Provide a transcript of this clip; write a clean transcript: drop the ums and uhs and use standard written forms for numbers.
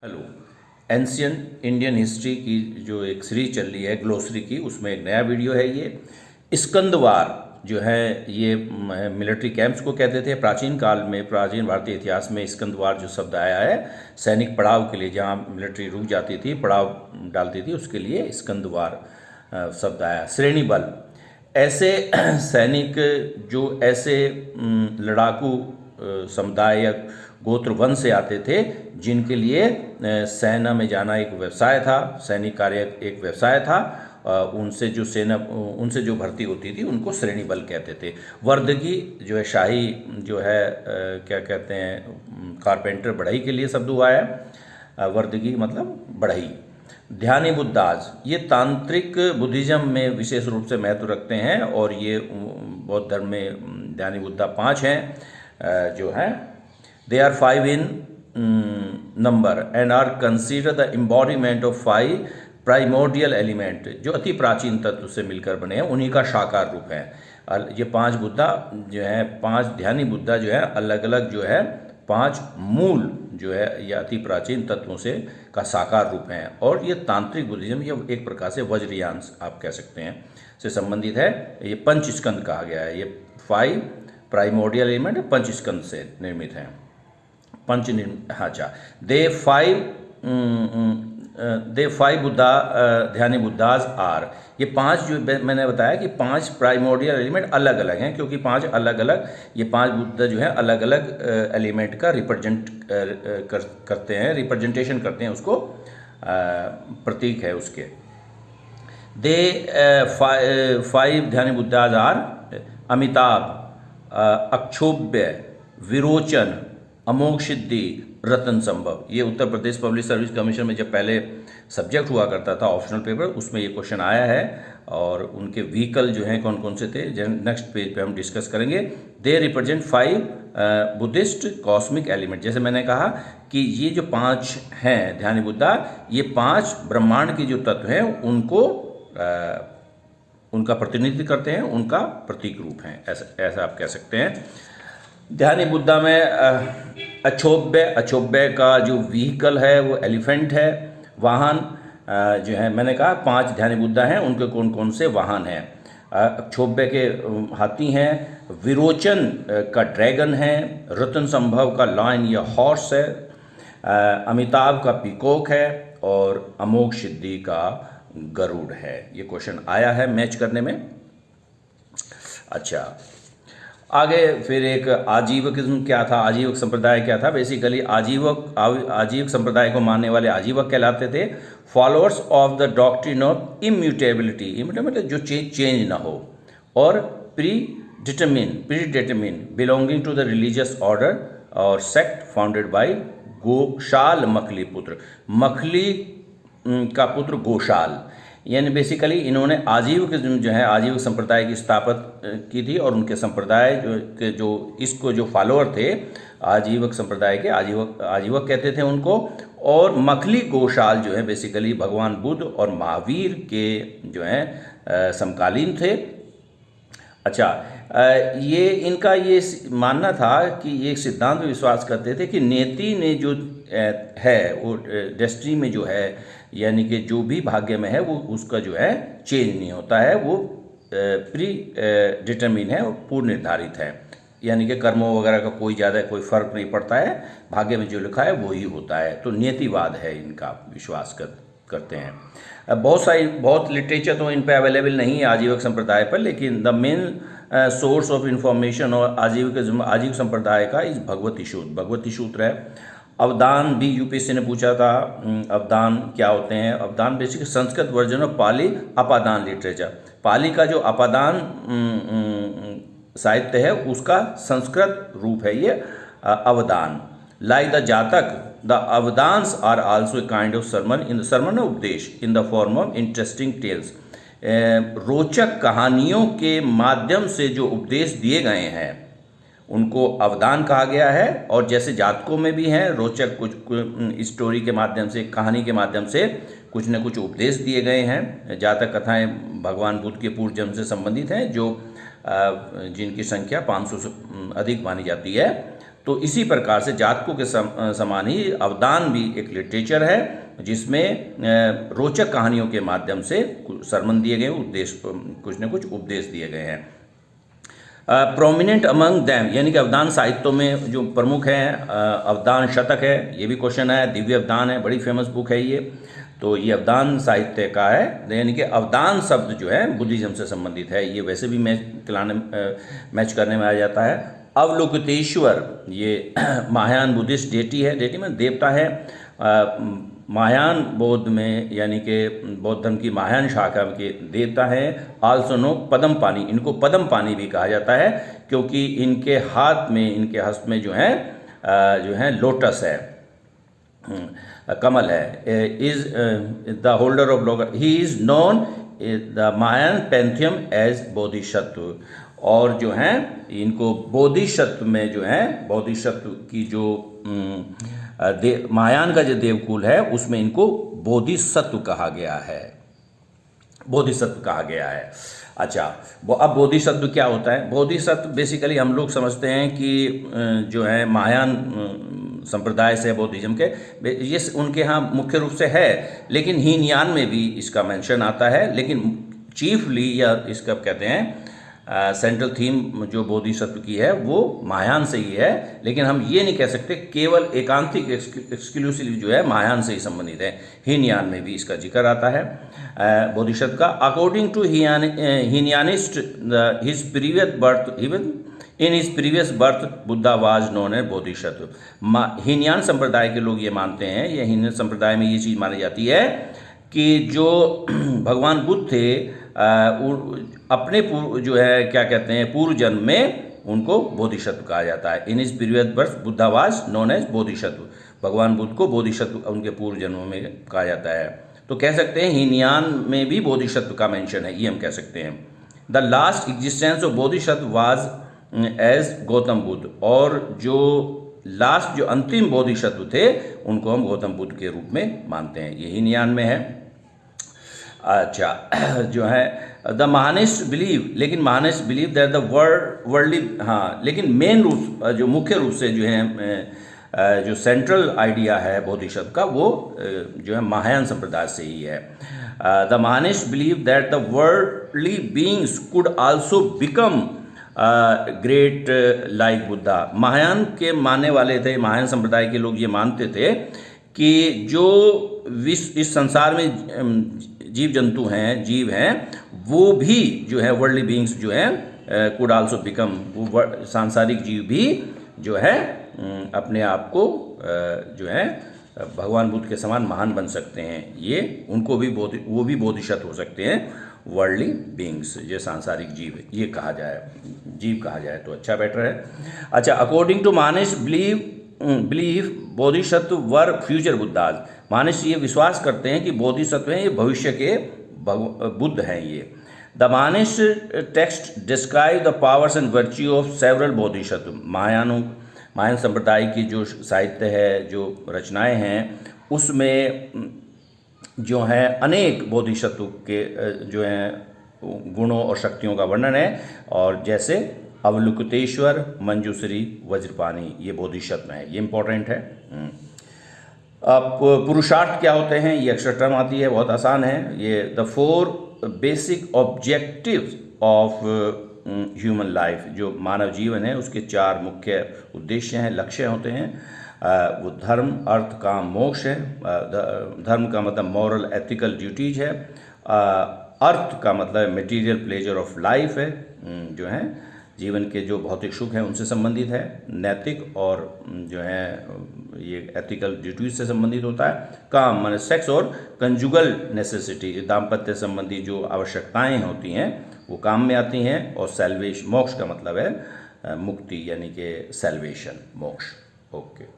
Hello. Ancient Indian history की जो एक सीरीज चल रही है ग्लोसरी की, उसमें एक नया वीडियो है। ये स्कंदवार जो है ये मिलिट्री कैंप्स को कहते थे। प्राचीन काल में, प्राचीन भारतीय इतिहास में स्कंदवार जो शब्द आया है सैनिक पड़ाव के लिए, जहाँ मिलिट्री रुक जाती थी, पड़ाव डालती थी, उसके लिए स्कंदवार शब्द आया। श्रेणी बल, ऐसे सैनिक जो ऐसे लड़ाकू समुदाय या गोत्र वंश से आते थे जिनके लिए सेना में जाना एक व्यवसाय था, सैनिक कार्य एक व्यवसाय था। उनसे जो भर्ती होती थी उनको श्रेणी बल कहते थे। वर्दगी जो है शाही जो है क्या कहते हैं, कारपेंटर बढ़ई के लिए शब्द हुआ है। वर्दगी मतलब बढ़ई। ध्यानी बुद्धाज, ये तांत्रिक बुद्धिज्म में विशेष रूप से महत्व रखते हैं और ये बौद्ध धर्म में ध्यानी बुद्धा 5 हैं जो हैं। They are 5 in number and are consider the embodiment of 5 primordial element, जो अति प्राचीन तत्व से मिलकर बने हैं, उन्हीं का साकार रूप है। ये 5 बुद्धा जो है, 5 ध्यानी बुद्धा जो है, अलग अलग जो है 5 मूल जो है या अति प्राचीन तत्वों से का साकार रूप हैं। और ये तांत्रिक बुद्धिज्म, ये एक प्रकार से वज्रयान आप कह सकते हैं, से संबंधित है। ये पंच स्कंद कहा गया है। ये 5 प्राइमोर्डियल एलिमेंट पंच स्कंद से निर्मित हैं। अच्छा, दे 5 बुद्धा ध्यानी बुद्धाज आर, ये 5 जो मैंने बताया कि 5 प्राइमोर्डियल एलिमेंट अलग अलग हैं, क्योंकि 5 अलग अलग, ये 5 बुद्धा जो है अलग अलग एलिमेंट का करते हैं, रिप्रेजेंटेशन करते हैं, उसको प्रतीक है उसके। दे 5 ध्यानी बुद्धाज आर अमिताभ, अक्षोभ्य, विरोचन, अमोघ सिद्धि, रतन संभव। ये Uttar Pradesh public service commission में जब पहले सब्जेक्ट हुआ करता था ऑप्शनल पेपर, उसमें ये क्वेश्चन आया है। और उनके व्हीकल जो हैं कौन कौन से थे, नेक्स्ट पेज पे हम डिस्कस करेंगे। They represent 5 Buddhist cosmic element. जैसे मैंने कहा कि ये जो 5 हैं ध्यानी बुद्धा, ये 5 ब्रह्मांड के जो तत्व हैं उनको उनका प्रतिनिधित्व करते हैं, उनका प्रतीक रूप हैं, ऐसा आप कह सकते हैं। ध्यानी बुद्धा में अक्षोभ्य का जो व्हीकल है वो एलिफेंट है। वाहन जो है, मैंने कहा 5 ध्यानी बुद्धा हैं, उनके कौन कौन से वाहन हैं। अक्षोभ्य के हाथी हैं, विरोचन का ड्रैगन है, रतन संभव का लायन या हॉर्स है, अमिताभ का पीकॉक है और अमोघ सिद्धि का गरुड़ है। ये क्वेश्चन आया है मैच करने में। अच्छा, आगे फिर एक आजीवकिज्म क्या था, आजीवक संप्रदाय क्या था। बेसिकली आजीवक संप्रदाय को मानने वाले आजीवक कहलाते थे। Followers of the doctrine of immutability, मतलब जो चेंज ना हो, और predetermine belonging to the religious order और sect founded by Goshal Makhali Putra, Makhali का पुत्र गोशाल। यानी बेसिकली इन्होंने आजीवक जो है आजीवक संप्रदाय की स्थापना की थी, और उनके संप्रदाय जो इसको जो फॉलोअर थे आजीवक संप्रदाय के, आजीवक कहते थे उनको। और मखली गोशाल जो है बेसिकली भगवान बुद्ध और महावीर के जो हैं समकालीन थे। अच्छा, ये इनका ये मानना था कि ये सिद्धांत में विश्वास करते थे कि नियति ने जो है वो डेस्टिनी में जो है, यानी कि जो भी भाग्य में है वो उसका जो है चेंज नहीं होता है, वो प्री डिटरमिन है, पूर्व निर्धारित है। यानी कि कर्मों वगैरह का कोई ज़्यादा कोई फर्क नहीं पड़ता है, भाग्य में जो लिखा है वो ही होता है। तो नियतिवाद है, इनका विश्वास करते हैं। बहुत लिटरेचर तो इन पे अवेलेबल नहीं है आजीवक संप्रदाय पर, लेकिन the main source of information और आजीवक संप्रदाय का इस भगवती सूत्र है। अवदान भी यूपीएससी ने पूछा था। अवदान क्या होते हैं? Avadana basically Sanskrit version of Pali Apadana literature. Pali का जो अपादान साहित्य है उसका संस्कृत रूप है ये Avadana. Like the Jataka, the Avadanas are also a kind of sermon उपदेश in the form of interesting tales. रोचक कहानियों के माध्यम से जो उपदेश दिए गए हैं उनको अवदान कहा गया है। और जैसे जातकों में भी हैं रोचक, कुछ स्टोरी के माध्यम से, कहानी के माध्यम से कुछ न कुछ उपदेश दिए गए हैं। जातक कथाएं भगवान बुद्ध के पूर्व जन्म से संबंधित हैं, जो जिनकी संख्या 500 से अधिक मानी जाती है। तो इसी प्रकार से जातकों के समान ही अवदान भी एक लिटरेचर है जिसमें रोचक कहानियों के माध्यम से सरमन दिए गए, उपदेश कुछ न कुछ उपदेश दिए गए हैं। प्रोमिनेंट अमंग दैम यानी कि अवदान साहित्यों में जो प्रमुख हैं, अवदान शतक है, ये भी क्वेश्चन है। दिव्य अवदान है, बड़ी फेमस बुक है ये। तो ये अवदान साहित्य का है, यानी कि अवदान शब्द जो है बुद्धिज्म से संबंधित है। ये वैसे भी मैच करने में आ जाता है। अवलोकितेश्वर ये महायान बुद्धिस्ट डेटी है, डेटी में देवता है। महायान बौद्ध में यानी कि बौद्ध धर्म की महायान शाखा के देवता हैं। आल्सो नो पद्म पानी, इनको पद्म पानी भी कहा जाता है क्योंकि इनके हाथ में, इनके हस्त में जो है लोटस है, कमल है। Is the holder of lotus, he is known the Mahayana pantheon as Bodhisattva. और जो है इनको बोधिसत्व में जो है, बोधिसत्व की जो महायान का जो देवकुल है उसमें इनको बोधिसत्व कहा गया है, बोधिसत्व कहा गया है। अच्छा, अब बोधिसत्व क्या होता है? बोधिसत्व बेसिकली हम लोग समझते हैं कि जो है महायान संप्रदाय से, बुद्धिज्म के, ये उनके यहाँ मुख्य रूप से है, लेकिन हीनयान में भी इसका मेंशन आता है। लेकिन चीफली या इसका कहते हैं सेंट्रल थीम जो बोधिसत्व की है वो महायान से ही है, लेकिन हम ये नहीं कह सकते केवल एकांतिक एक्सक्लूसिवली जो है महायान से ही संबंधित है। हीनयान में भी इसका जिक्र आता है बोधिसत्व का। According to Hinayanist his previous birth, even in his previous birth Buddha was known as Bodhisattva. Hinayana संप्रदाय के लोग ये मानते हैं, या हीनयान संप्रदाय में ये चीज़ मानी जाती है कि जो भगवान बुद्ध थे अपने जो है क्या कहते हैं पूर्व जन्म में उनको बोधिसत्व कहा जाता है। In is previous birth Buddha was known as Bodhisattva. भगवान बुद्ध को बोधिसत्व उनके पूर्व जन्मों में कहा जाता है। तो कह सकते हैं हीनयान में भी बोधिसत्व का मेंशन है, ये हम कह सकते हैं। The last existence of Bodhisattva was as Gautam Buddha, और जो लास्ट जो अंतिम बोधिसत्व थे उनको हम गौतम बुद्ध के रूप में मानते हैं, ये हीनयान में है। अच्छा, जो है द महानिस्ट बिलीव, लेकिन महानिस्ट बिलीव दैट द वर्ल्डली, हाँ, लेकिन मेन रूप जो मुख्य रूप से जो है जो सेंट्रल आइडिया है बोधिसत्व का वो जो है महायान संप्रदाय से ही है। The Mahayanist believe that the worldly beings could also become great like Buddha. Mahayana के मानने वाले थे, महायान संप्रदाय के लोग ये मानते थे कि जो इस संसार में जीव जंतु हैं, जीव हैं, वो भी जो है वर्ल्डली बीइंग्स जो हैं कुड आल्सो बिकम, वो सांसारिक जीव भी जो है अपने आप को जो है भगवान बुद्ध के समान महान बन सकते हैं। ये उनको भी वो भी बोधिसत्व हो सकते हैं, वर्ल्डली बीइंग्स, जो सांसारिक जीव ये कहा जाए, जीव कहा जाए तो अच्छा बेटर है। अच्छा, according to Mahayanist believe Bodhisattva were future Buddhas. मानिस ये विश्वास करते हैं कि बोधिसत्व हैं, ये भविष्य के बुद्ध हैं ये। द मानिस text describe the powers and virtue of several Bodhisattva. Mahayana संप्रदाय की जो साहित्य है, जो रचनाएं हैं, उसमें जो है अनेक बोधिसत्व के जो हैं गुणों और शक्तियों का वर्णन है, और जैसे अवलोकितेश्वर, मंजूश्री, वज्रपाणी, ये बोधिसत्व हैं, ये इंपॉर्टेंट है। अब पुरुषार्थ क्या होते हैं, ये एक्स्ट्रा टर्म आती है, बहुत आसान है ये। The 4 basic objectives of human life, जो मानव जीवन है उसके 4 मुख्य उद्देश्य हैं, लक्ष्य होते हैं। वो धर्म, अर्थ, काम, मोक्ष है। धर्म का मतलब मॉरल एथिकल ड्यूटीज है। अर्थ का मतलब मटेरियल प्लेजर ऑफ लाइफ है, जो है जीवन के जो भौतिक सुख हैं उनसे संबंधित है। नैतिक और जो है ये एथिकल ड्यूटीज से संबंधित होता है। काम माने सेक्स और कंजुगल नेसेसिटी, दाम्पत्य संबंधी जो आवश्यकताएं होती हैं वो काम में आती हैं। और सैल्वेशन, मोक्ष का मतलब है मुक्ति, यानी कि सैल्वेशन, मोक्ष। ओके।